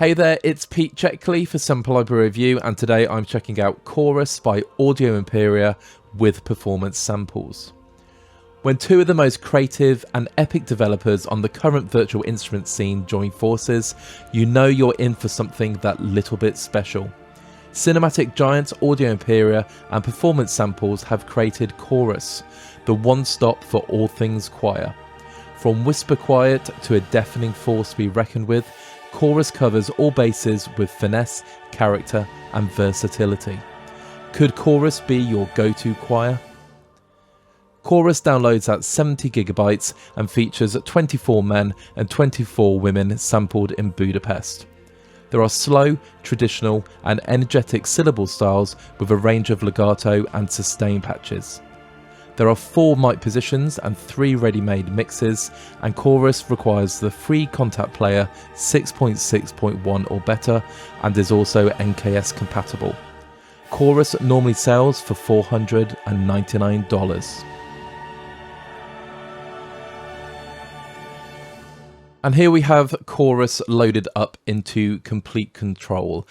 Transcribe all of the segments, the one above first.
Hey there, it's Pete Checkley for Sample Library Review, and today I'm checking out Chorus by Audio Imperia with performance samples. When two of the most creative and epic developers on the current virtual instrument scene join forces, you know you're in for something that little bit special. Cinematic giants Audio Imperia and performance samples have created Chorus, the one-stop for all things choir. From whisper quiet to a deafening force to be reckoned with, Chorus covers all bases with finesse, character and versatility. Could Chorus be your go-to choir? Chorus downloads at 70 gigabytes and features 24 men and 24 women sampled in Budapest. There are slow, traditional and energetic syllable styles with a range of legato and sustain patches. There are 4 mic positions and 3 ready-made mixes, and Chorus requires the free contact player 6.6.1 or better and is also NKS compatible. Chorus normally sells for $499. And here we have Chorus loaded up into complete control.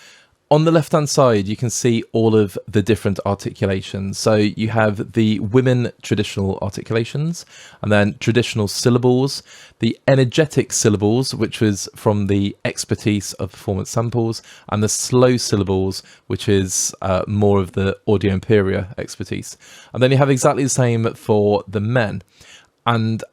On the left hand side you can see all of the different articulations. So you have the women traditional articulations, and then traditional syllables, the energetic syllables, which was from the expertise of performance samples, and the slow syllables, which is more of the Audio Imperia expertise. And then you have exactly the same for the men. And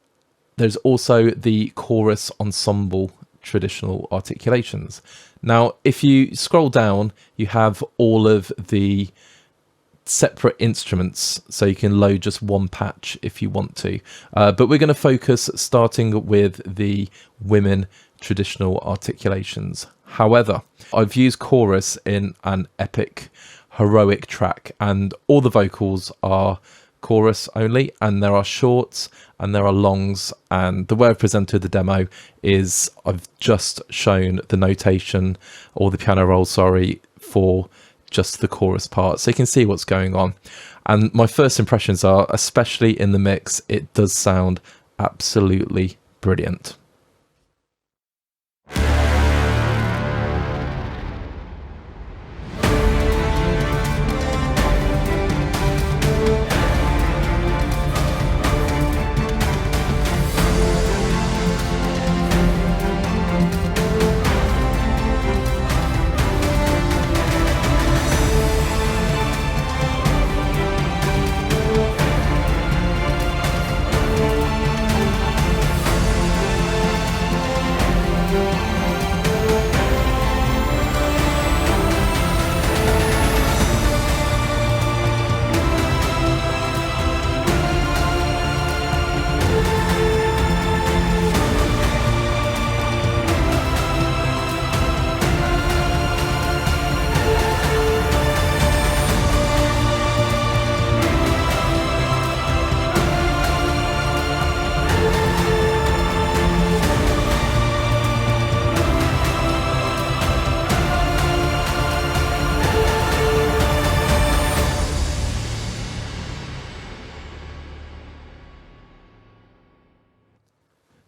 there's also the Chorus Ensemble traditional articulations. Now, if you scroll down, you have all of the separate instruments, so you can load just one patch if you want to. But we're going to focus starting with the women traditional articulations. However, I've used Chorus in an epic, heroic track, and all the vocals are Chorus only, and there are shorts and there are longs, and the way I've presented the demo is I've just shown the notation or the piano roll, sorry, for just the chorus part, so you can see what's going on. And my first impressions are, especially in the mix, it does sound absolutely brilliant.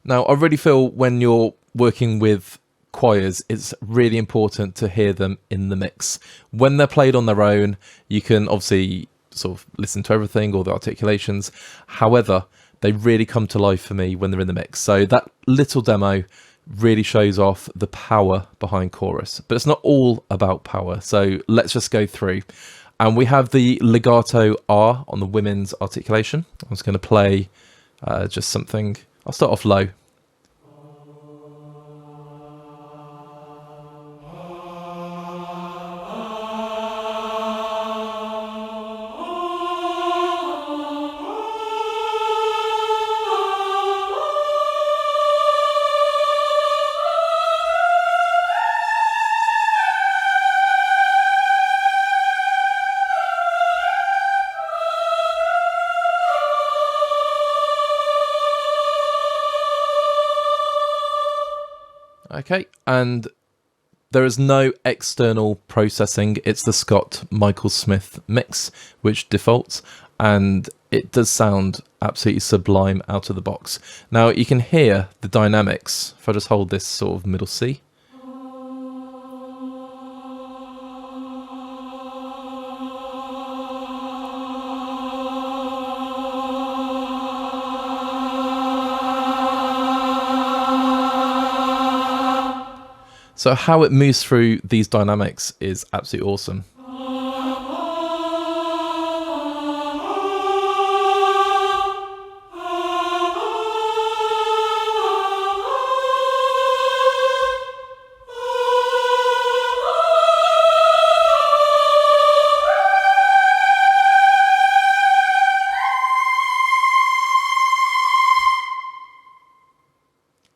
Now, I really feel when you're working with choirs, it's really important to hear them in the mix. When they're played on their own, you can obviously sort of listen to everything, all the articulations. However, they really come to life for me when they're in the mix. So that little demo really shows off the power behind Chorus. But it's not all about power. So let's just go through. And we have the legato R on the women's articulation. I'm just going to play just something. I'll start off low. Okay, and there is no external processing. It's the Scott Michael Smith mix, which defaults, and it does sound absolutely sublime out of the box. Now you can hear the dynamics. If I just hold this sort of middle C, So how it moves through these dynamics is absolutely awesome.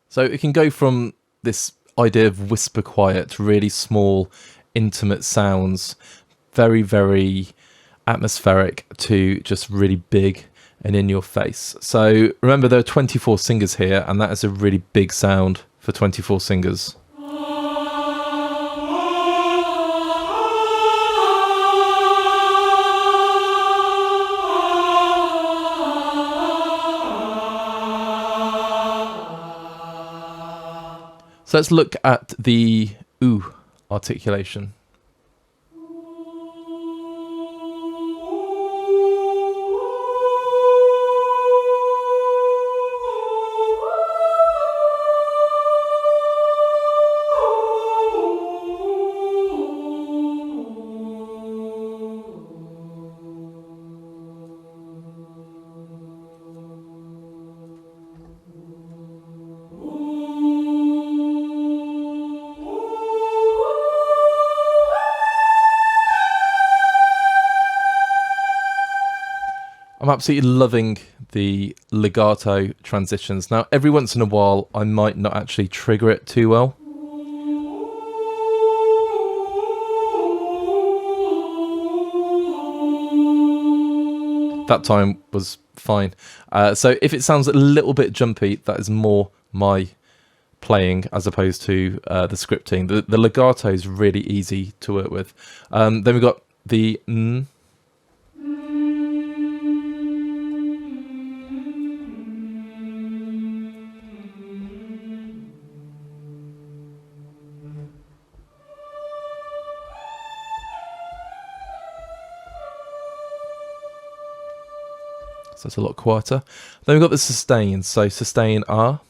So it can go from this idea of whisper quiet to really small, intimate sounds, very, very atmospheric, to just really big and in your face. So remember, there are 24 singers here, and that is a really big sound for 24 singers. So let's look at the ooh articulation. I'm absolutely loving the legato transitions. Now, every once in a while, I might not actually trigger it too well. That time was fine. So if it sounds a little bit jumpy, that is more my playing as opposed to the scripting. The legato is really easy to work with. Then we've got the so it's a lot quieter. Then we've got the sustain. So sustain R.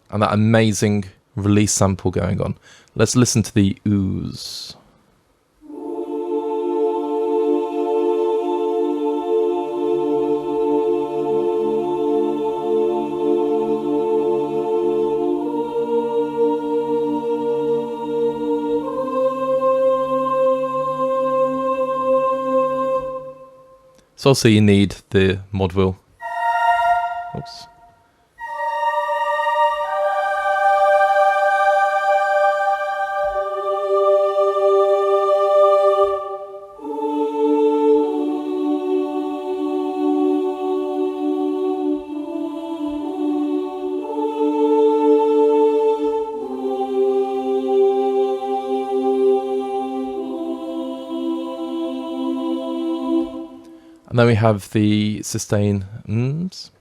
And that amazing release sample going on. Let's listen to the oohs. So also you need the mod wheel. Oops. And then we have the sustain ms.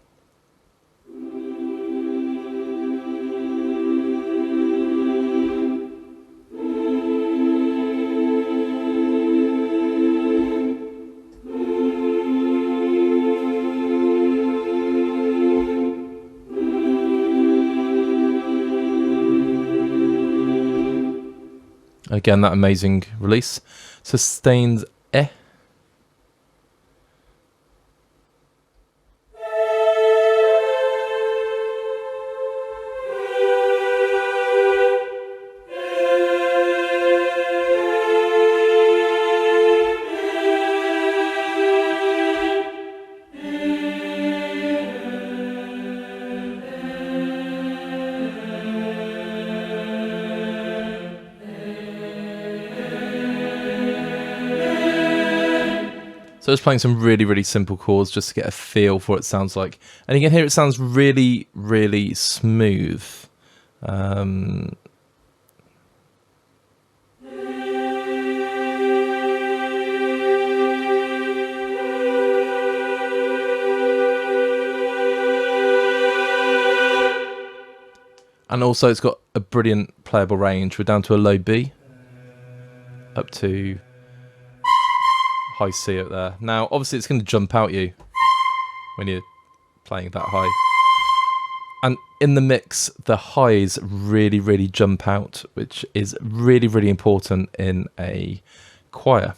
Again, that amazing release. Sustained eh. So it's playing some really, really simple chords just to get a feel for what it sounds like. And you can hear it sounds really, really smooth. And also it's got a brilliant playable range. We're down to a low B, up to high C up there. Now, obviously it's going to jump out you when you're playing that high. And in the mix, the highs really, really jump out, which is really, really important in a choir.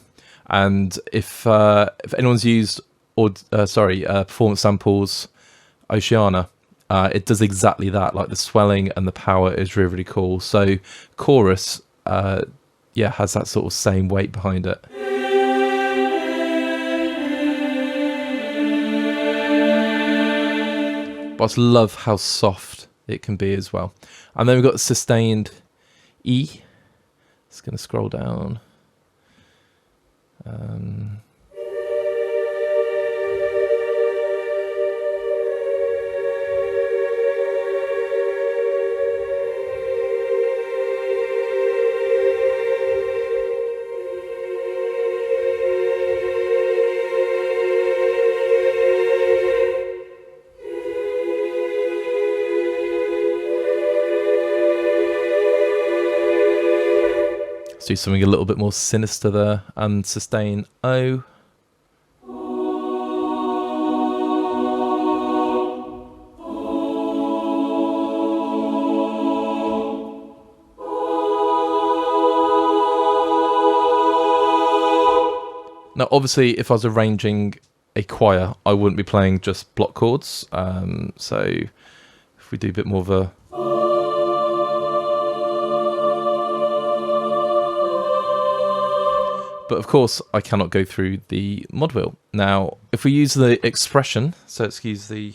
And if anyone's used Performance Samples Oceana, it does exactly that. Like the swelling and the power is really, really cool. So chorus, has that sort of same weight behind it. But I just love how soft it can be as well. And then we've got sustained E. Just going to scroll down. Do something a little bit more sinister there, and sustain O. Now obviously if I was arranging a choir I wouldn't be playing just block chords, so if we do a bit more of a but of course, I cannot go through the mod wheel. Now, if we use the expression, so excuse the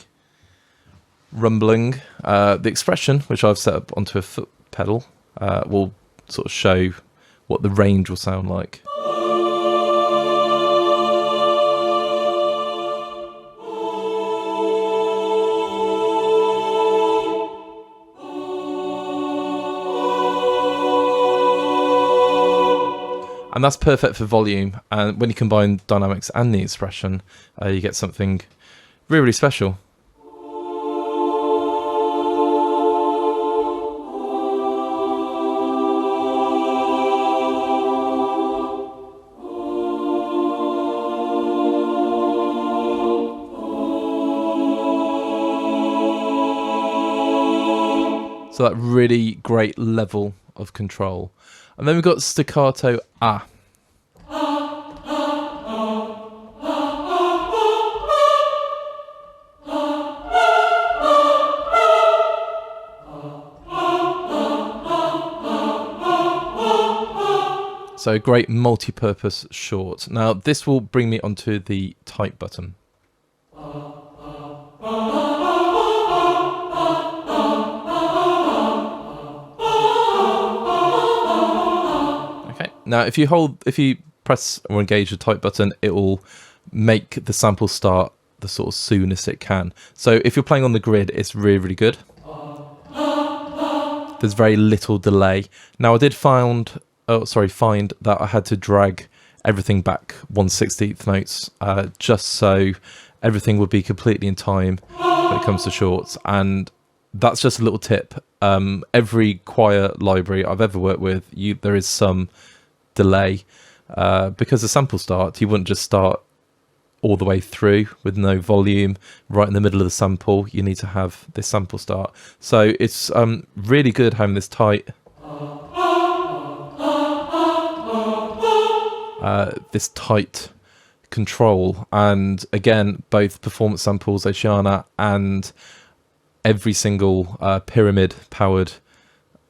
rumbling, the expression, which I've set up onto a foot pedal, will sort of show what the range will sound like. And that's perfect for volume, and when you combine dynamics and the expression, you get something really, really special. So that really great level of control. And then we've got staccato A. So great multi-purpose short. Now this will bring me onto the type button. Now, if you press or engage the type button, it will make the sample start the sort of soonest it can. So if you're playing on the grid, it's really, really good. There's very little delay. Now, I did find that I had to drag everything back 1/16 notes, just so everything would be completely in time when it comes to shorts. And that's just a little tip. Every choir library I've ever worked with, there is some delay, because the sample start, you wouldn't just start all the way through with no volume right in the middle of the sample. You need to have this sample start. So it's really good having this tight control. And again, both Performance Samples Oceana and every single pyramid powered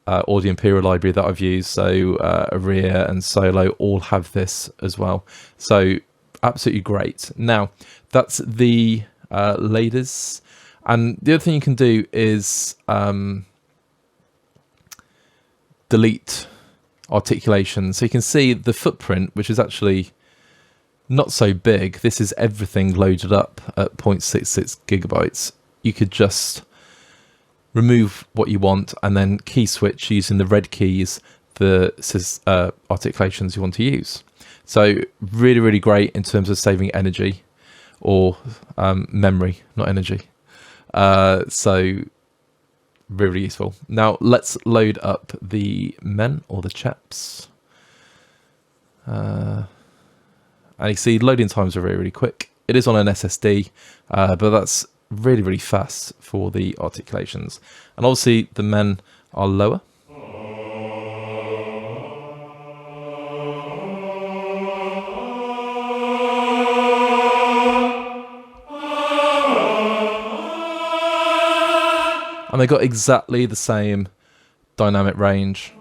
Audio Imperia library that I've used, so Aria and Solo, all have this as well. So absolutely great. Now that's the laders, and the other thing you can do is delete articulation. So you can see the footprint, which is actually not so big. This is everything loaded up at 0.66 gigabytes. You could just remove what you want and then key switch using the red keys the articulations you want to use. So really, really great in terms of saving energy, or memory, not energy. So really useful. Now let's load up the men or the chaps. And you see loading times are really, really quick. It is on an SSD, but that's really, really fast for the articulations. And obviously the men are lower. And they got exactly the same dynamic range.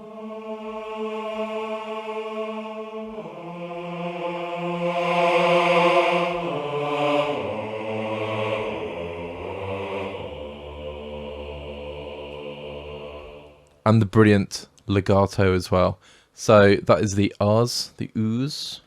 And the brilliant legato as well. So that is the R's, the oohs.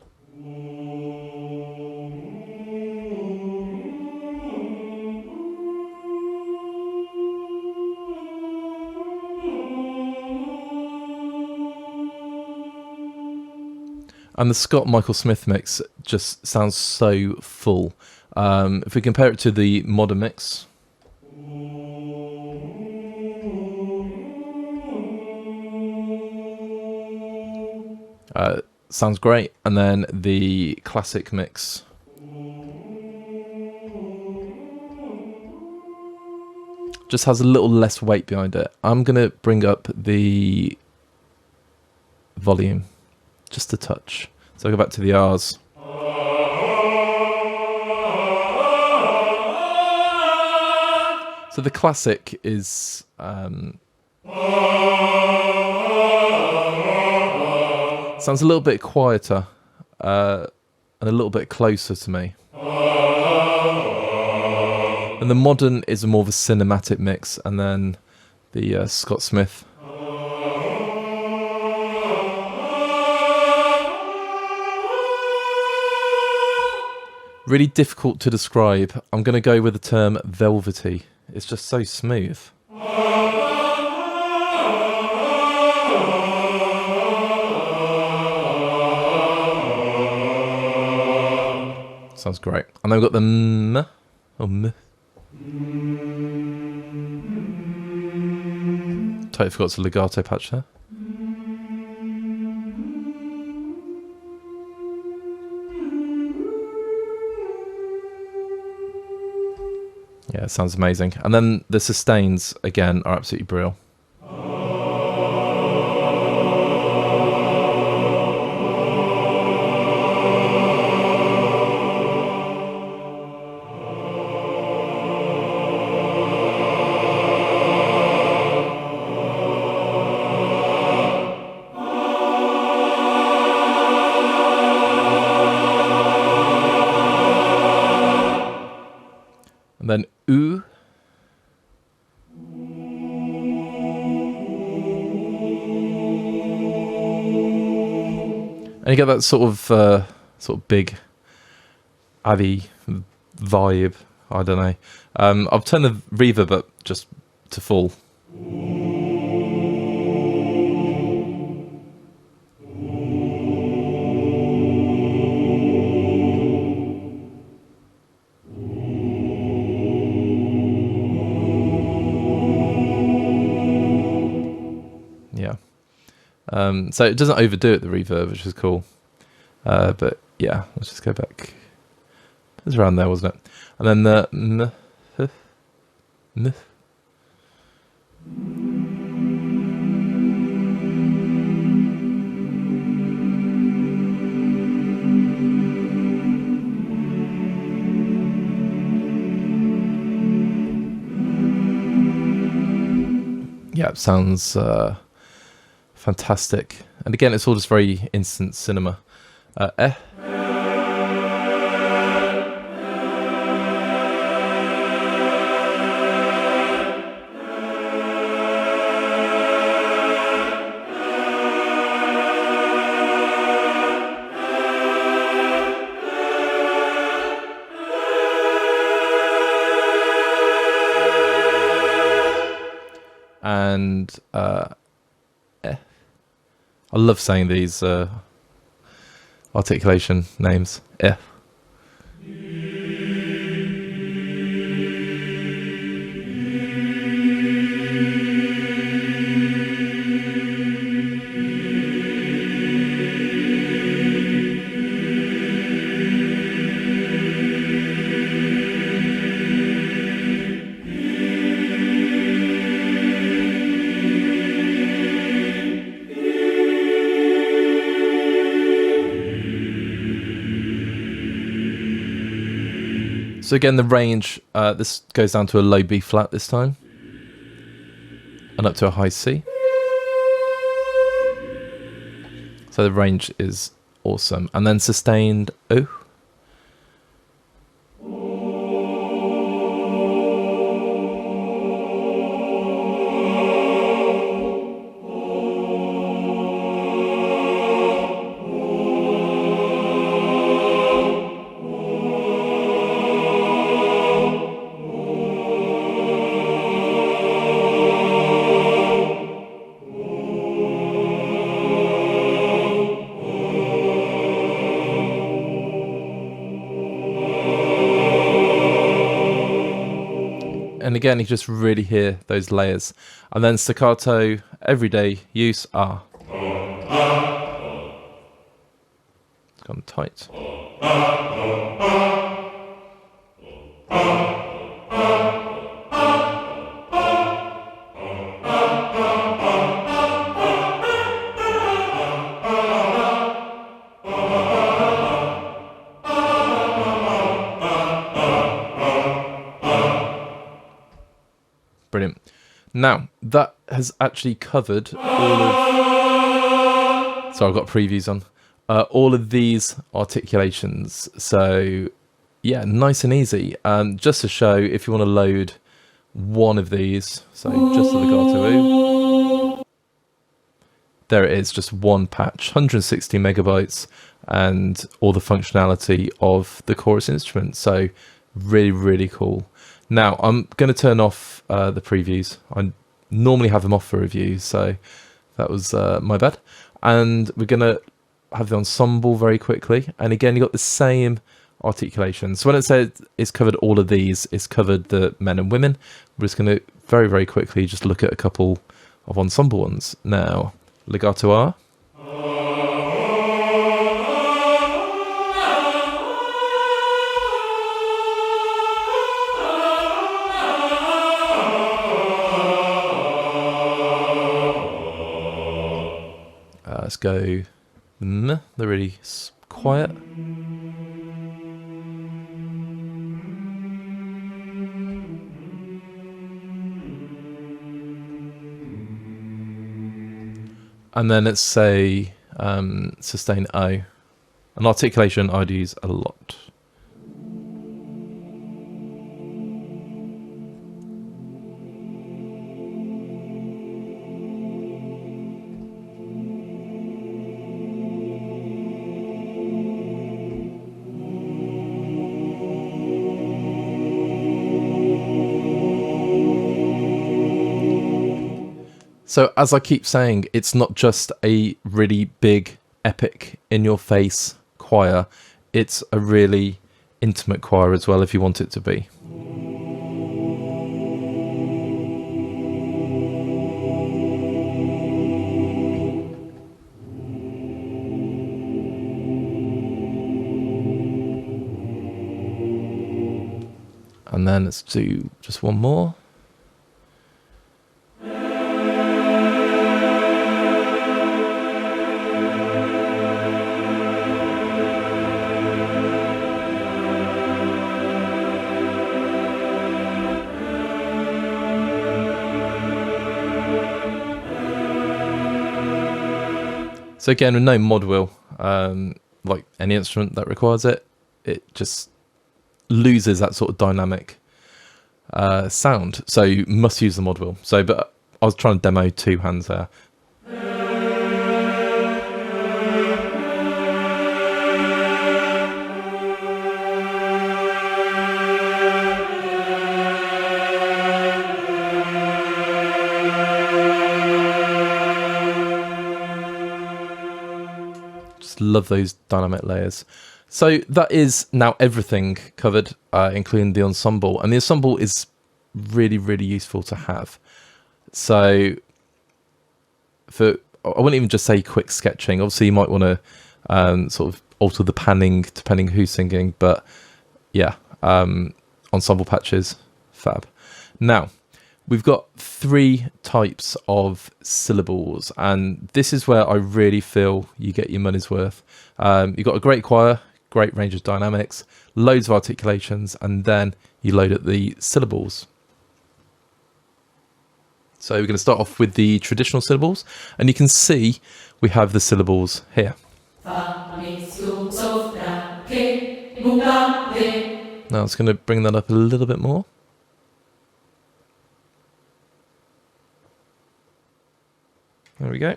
And the Scott Michael Smith mix just sounds so full. If we compare it to the modern mix, sounds great. And then the classic mix, just has a little less weight behind it. I'm going to bring up the volume just a touch. So I'll go back to the R's. So the classic is sounds a little bit quieter and a little bit closer to me. And the modern is more of a cinematic mix, and then the Scott Smith. Really difficult to describe. I'm going to go with the term velvety. It's just so smooth. Sounds great. And then we've got the m, or m. Totally forgot the legato patch there. Yeah, it sounds amazing. And then the sustains, again, are absolutely brilliant. And then ooh. And you get that sort of big Abby vibe. I don't know. I've turned the reverb up just to full. So it doesn't overdo it, the reverb, which is cool. But yeah, let's just go back. It was around there, wasn't it? And then the yeah, it sounds fantastic. And again, it's all just very instant cinema. And I love saying these articulation names. F. So again, the range, this goes down to a low B flat this time, and up to a high C. So the range is awesome. And then sustained O. And again, you just really hear those layers. And then staccato, everyday use, ah. It's gone tight. Brilliant. Now, that has actually covered all of... So I've got previews on. All of these articulations. So, yeah, nice and easy. Just to show, if you want to load one of these, so just the Legato, there it is, just one patch, 160 megabytes, and all the functionality of the chorus instrument. So, really, really cool. Now, I'm going to turn off the previews. I normally have them off for reviews, so that was my bad. And we're going to have the ensemble very quickly. And again, you've got the same articulation. So when it says it's covered all of these, it's covered the men and women. We're just going to very, very quickly just look at a couple of ensemble ones. Now, Legato R. Let's go they're really quiet. And then let's say sustain O. An articulation I'd use a lot. So as I keep saying, it's not just a really big, epic, in-your-face choir. It's a really intimate choir as well, if you want it to be. And then let's do just one more. So again, with no mod wheel, like any instrument that requires it, it just loses that sort of dynamic sound. So you must use the mod wheel. So, but I was trying to demo two hands there. Love those dynamic layers. So that is now everything covered, including the ensemble, and the ensemble is really, really useful to have. So I wouldn't even just say quick sketching. Obviously you might want to sort of alter the panning depending who's singing, but yeah, ensemble patches, fab. Now we've got three types of syllables, and this is where I really feel you get your money's worth. You've got a great choir, great range of dynamics, loads of articulations, and then you load up the syllables. So we're going to start off with the traditional syllables, and you can see we have the syllables here. Now it's going to bring that up a little bit more. There we go.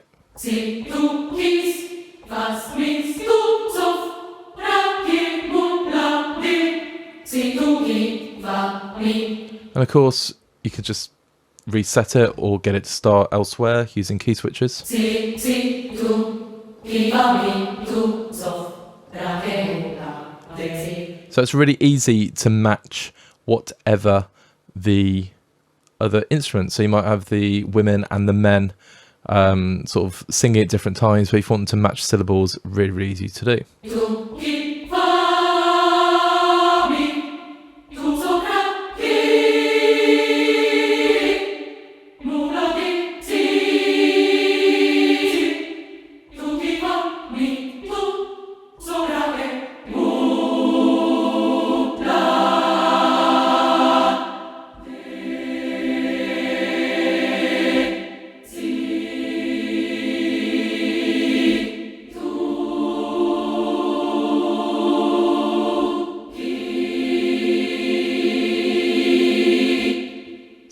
And of course, you could just reset it or get it to start elsewhere using key switches. So it's really easy to match whatever the other instruments. So you might have the women and the men sort of singing at different times, but if you want them to match syllables, really, really easy to do.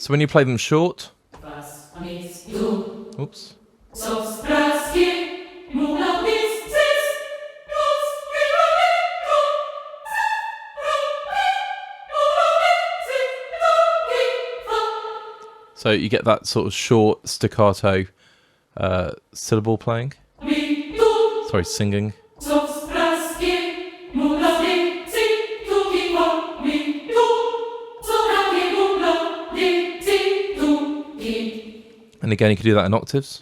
So when you play them short, oops. So you get that sort of short staccato syllable playing. Sorry, singing. And again, you can do that in octaves.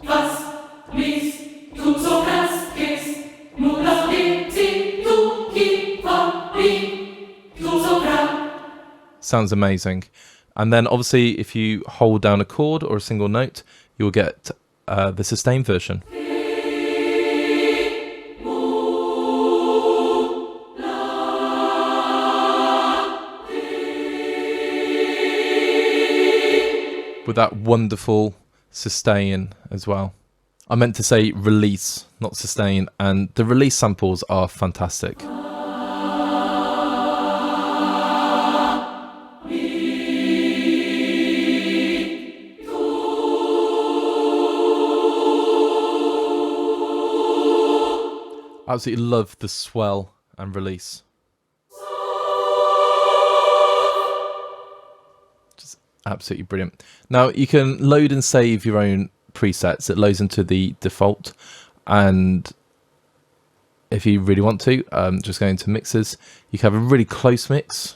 Sounds amazing. And then obviously, if you hold down a chord or a single note, you'll get the sustained version. With that wonderful sustain as well. I meant to say release, not sustain, and the release samples are fantastic. I absolutely love the swell and release. Absolutely brilliant. Now you can load and save your own presets. It loads into the default, and if you really want to, just go into mixes. You can have a really close mix.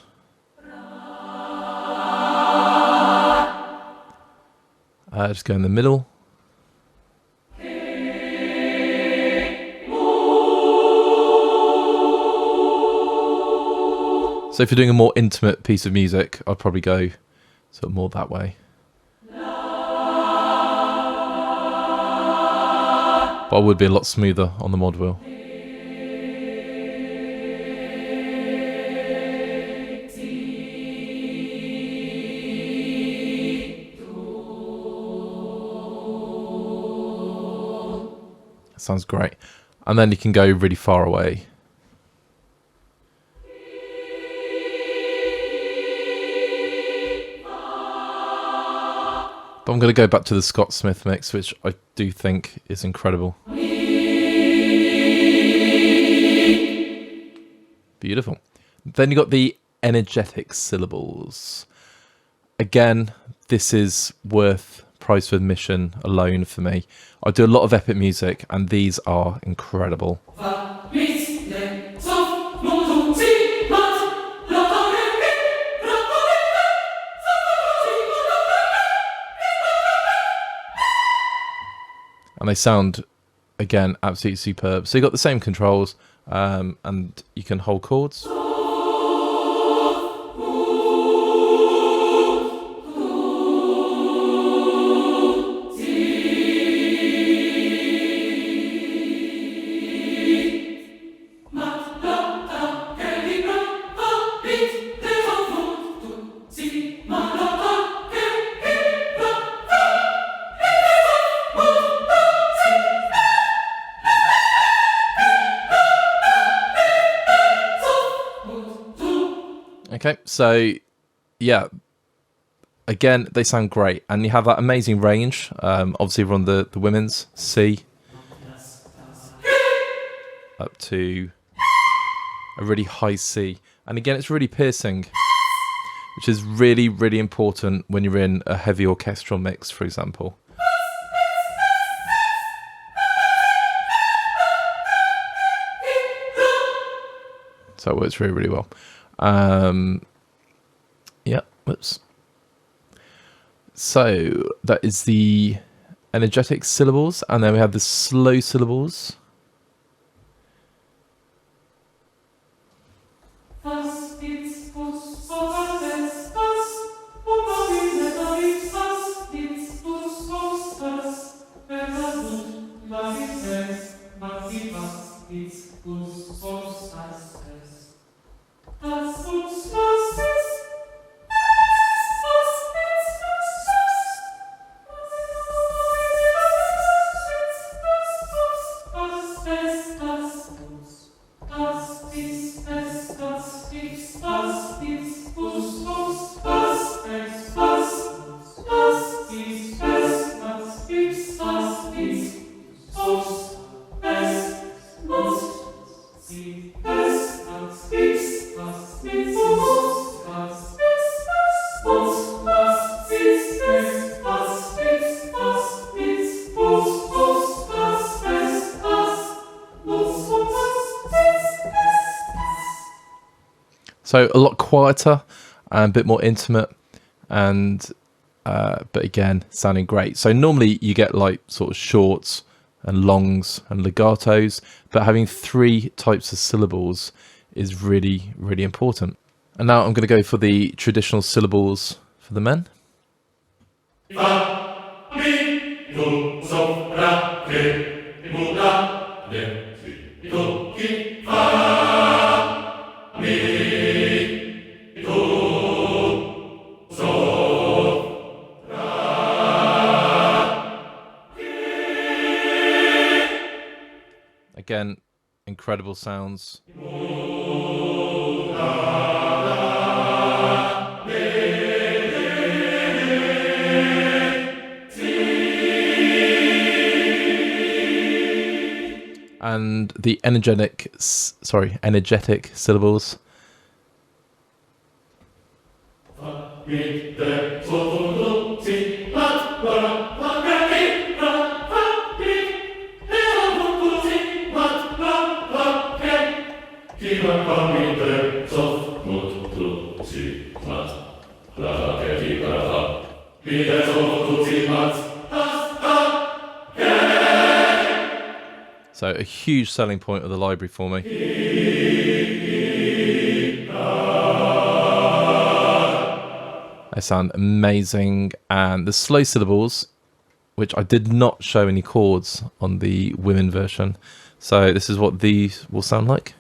Just go in the middle. So if you're doing a more intimate piece of music, I'd probably go sort of more that way. But I would be a lot smoother on the mod wheel. That sounds great. And then you can go really far away. But I'm going to go back to the Scott Smith mix, which I do think is incredible. Beautiful. Then you got the energetic syllables. Again, this is worth price for admission alone for me. I do a lot of epic music, and these are incredible. And they sound, again, absolutely superb. So you've got the same controls, and you can hold chords. Okay, so yeah, again, they sound great, and you have that amazing range. Obviously, we're on the women's C up to a really high C, and again, it's really piercing, which is really, really important when you're in a heavy orchestral mix, for example. So it works really, really well. Yeah, whoops. So that is the energetic syllables, and then we have the slow syllables. So a lot quieter and a bit more intimate, and but again, sounding great. So normally you get like sort of shorts and longs and legatos, but having 3 types of syllables is really, really important. And now I'm going to go for the traditional syllables for the men. Again, incredible sounds. And the energetic syllables. So a huge selling point of the library for me. They sound amazing. And the slow syllables, which I did not show any chords on the women version. So this is what these will sound like.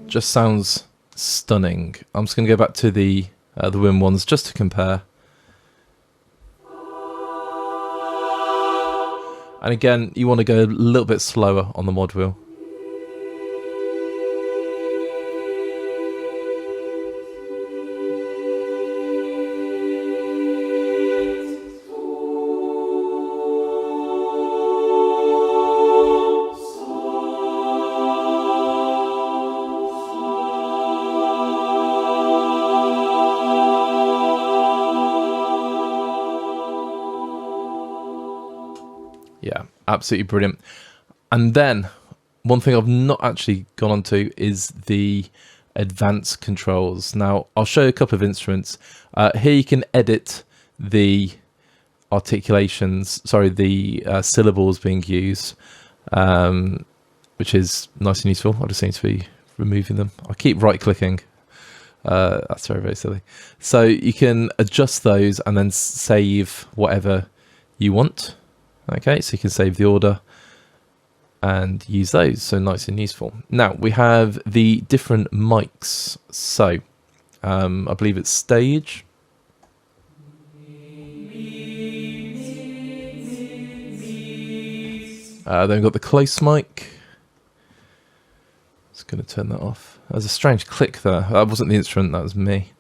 Just sounds stunning. I'm just going to go back to the women ones just to compare. And again, you want to go a little bit slower on the mod wheel. Yeah, absolutely brilliant. And then one thing I've not actually gone on to is the advanced controls. Now, I'll show you a couple of instruments. Here you can edit the articulations, the syllables being used, which is nice and useful. I just seem to be removing them. I keep right-clicking That's very, very silly. So you can adjust those and then save whatever you want. Okay, so you can save the order and use those, so nice and useful. Now we have the different mics. So I believe it's stage. Then we've got the close mic. Just going to turn that off. There's a strange click there. That wasn't the instrument, that was me.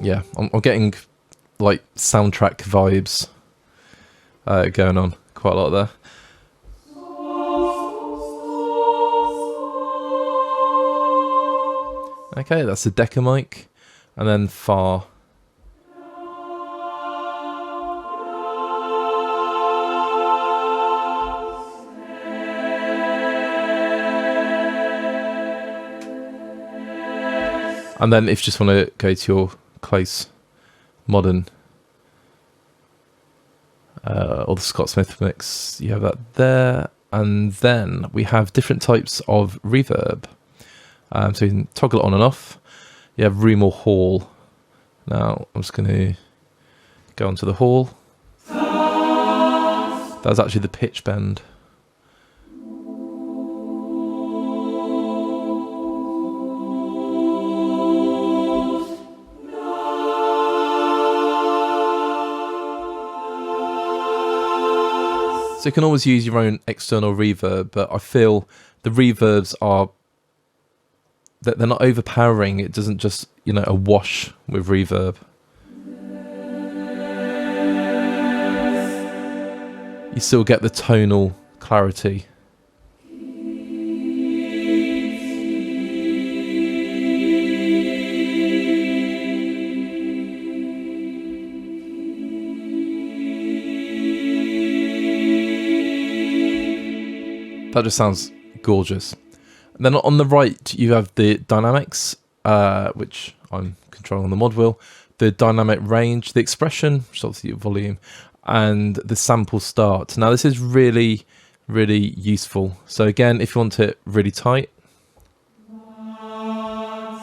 Yeah, I'm getting like soundtrack vibes going on quite a lot there. Okay, that's the Decca mic, and then far. And then if you just want to go to your close modern or the Scott Smith mix, you have that there. And then we have different types of reverb. So you can toggle it on and off. You have room or hall. Now I'm just going to go onto the hall. That's actually the pitch bend. So you can always use your own external reverb, but I feel the reverbs are, they're not overpowering. It doesn't just, a wash with reverb. You still get the tonal clarity. That just sounds gorgeous. And then on the right, you have the dynamics, which I'm controlling on the mod wheel, the dynamic range, the expression, which is obviously your volume, and the sample start. Now this is really, really useful. So again, if you want it really tight,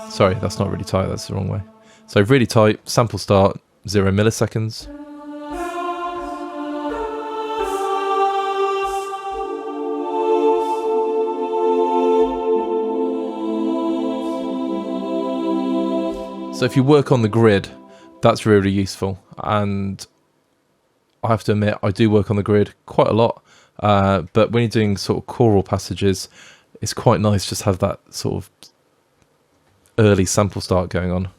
sorry, that's not really tight, that's the wrong way. So really tight, sample start, 0 milliseconds. So if you work on the grid, that's really useful. And I have to admit, I do work on the grid quite a lot. But when you're doing sort of choral passages, it's quite nice just have that sort of early sample start going on.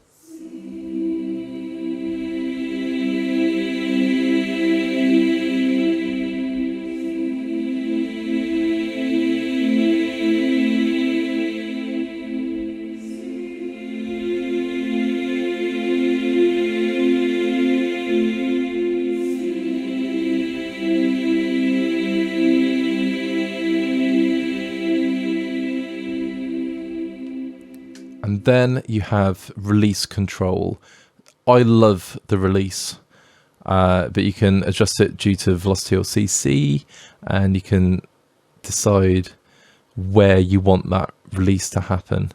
And then you have release control. I love the release, but you can adjust it due to velocity or CC, and you can decide where you want that release to happen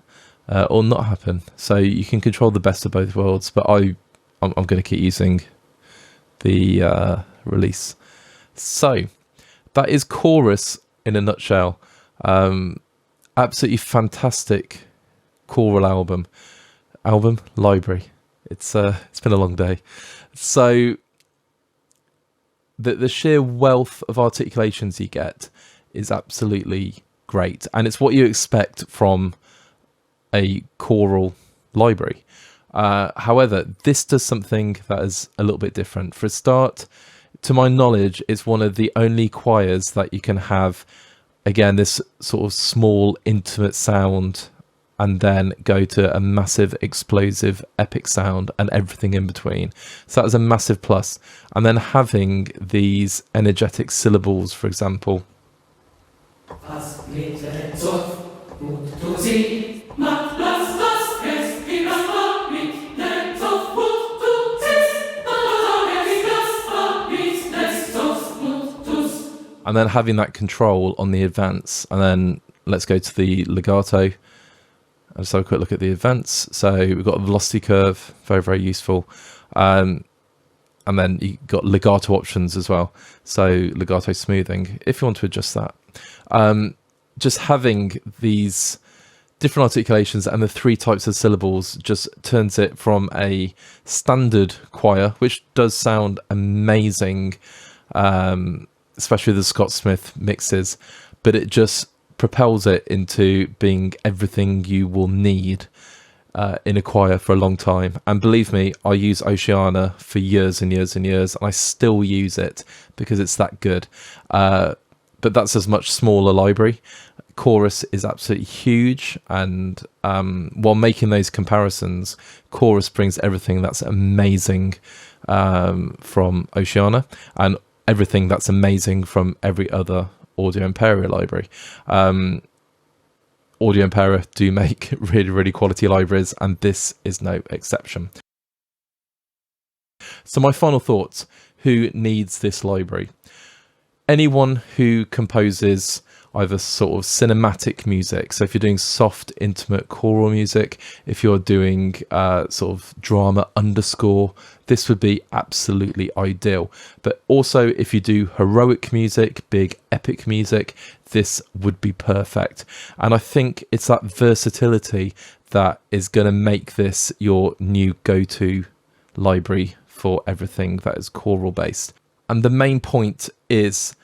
or not happen. So you can control the best of both worlds, but I'm going to keep using the release. So that is Chorus in a nutshell. Absolutely fantastic choral album library. It's been a long day. So the sheer wealth of articulations you get is absolutely great, and it's what you expect from a choral library. However, this does something that is a little bit different. For a start, to my knowledge, it's one of the only choirs that you can have, again, this sort of small intimate sound and then go to a massive, explosive, epic sound and everything in between. So that is a massive plus. And then having these energetic syllables, for example. and then having that control on the advance. And then let's go to the legato. I'll just have a quick look at the events. So we've got a velocity curve, very, very useful. And then you've got legato options as well. So legato smoothing, if you want to adjust that. Just having these different articulations and the 3 types of syllables just turns it from a standard choir, which does sound amazing, especially the Scott Smith mixes, but it just propels it into being everything you will need in a choir for a long time. And believe me, I use Oceana for years and years and years, and I still use it because it's that good. But that's a much smaller library. Chorus is absolutely huge, and while making those comparisons, Chorus brings everything that's amazing from Oceana and everything that's amazing from every other Audio Imperia library. Audio Imperia do make really, really quality libraries, and this is no exception. So my final thoughts: who needs this library? Anyone who composes either sort of cinematic music. So if you're doing soft, intimate choral music, if you're doing sort of drama underscore, this would be absolutely ideal. But also if you do heroic music, big epic music, this would be perfect. And I think it's that versatility that is going to make this your new go-to library for everything that is choral based. And the main point is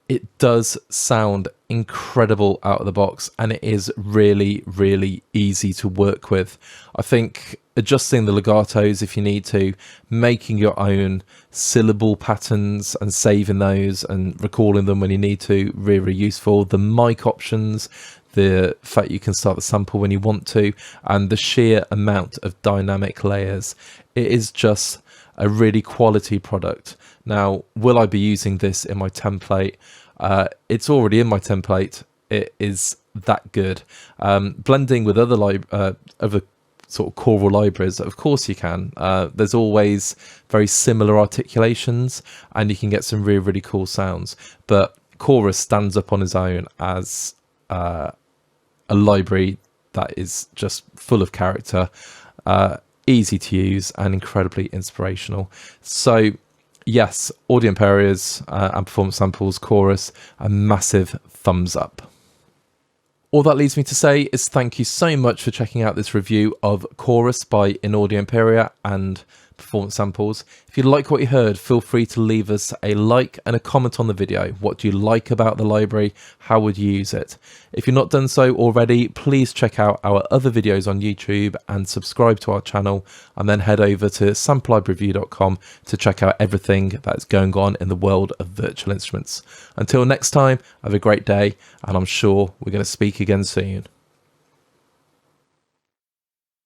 it does sound incredible out of the box, and it is really, really easy to work with. I think adjusting the legatos if you need to, making your own syllable patterns and saving those and recalling them when you need to, really, really useful. The mic options, the fact you can start the sample when you want to, and the sheer amount of dynamic layers. It is just a really quality product. Now, will I be using this in my template? It's already in my template. It is that good. Blending with other sort of choral libraries, of course you can. There's always very similar articulations, and you can get some really, really cool sounds. But Chorus stands up on his own as a library that is just full of character, easy to use, and incredibly inspirational. So yes, Audio Imperia's and Performance Samples Chorus, a massive thumbs up. All that leaves me to say is thank you so much for checking out this review of Chorus by Audio Imperia and Performance Samples. If you like what you heard, feel free to leave us a like and a comment on the video. What do you like about the library? How would you use it? If you've not done so already, please check out our other videos on YouTube and subscribe to our channel, and then head over to samplereview.com to check out everything that's going on in the world of virtual instruments. Until next time, have a great day, and I'm sure we're going to speak again soon.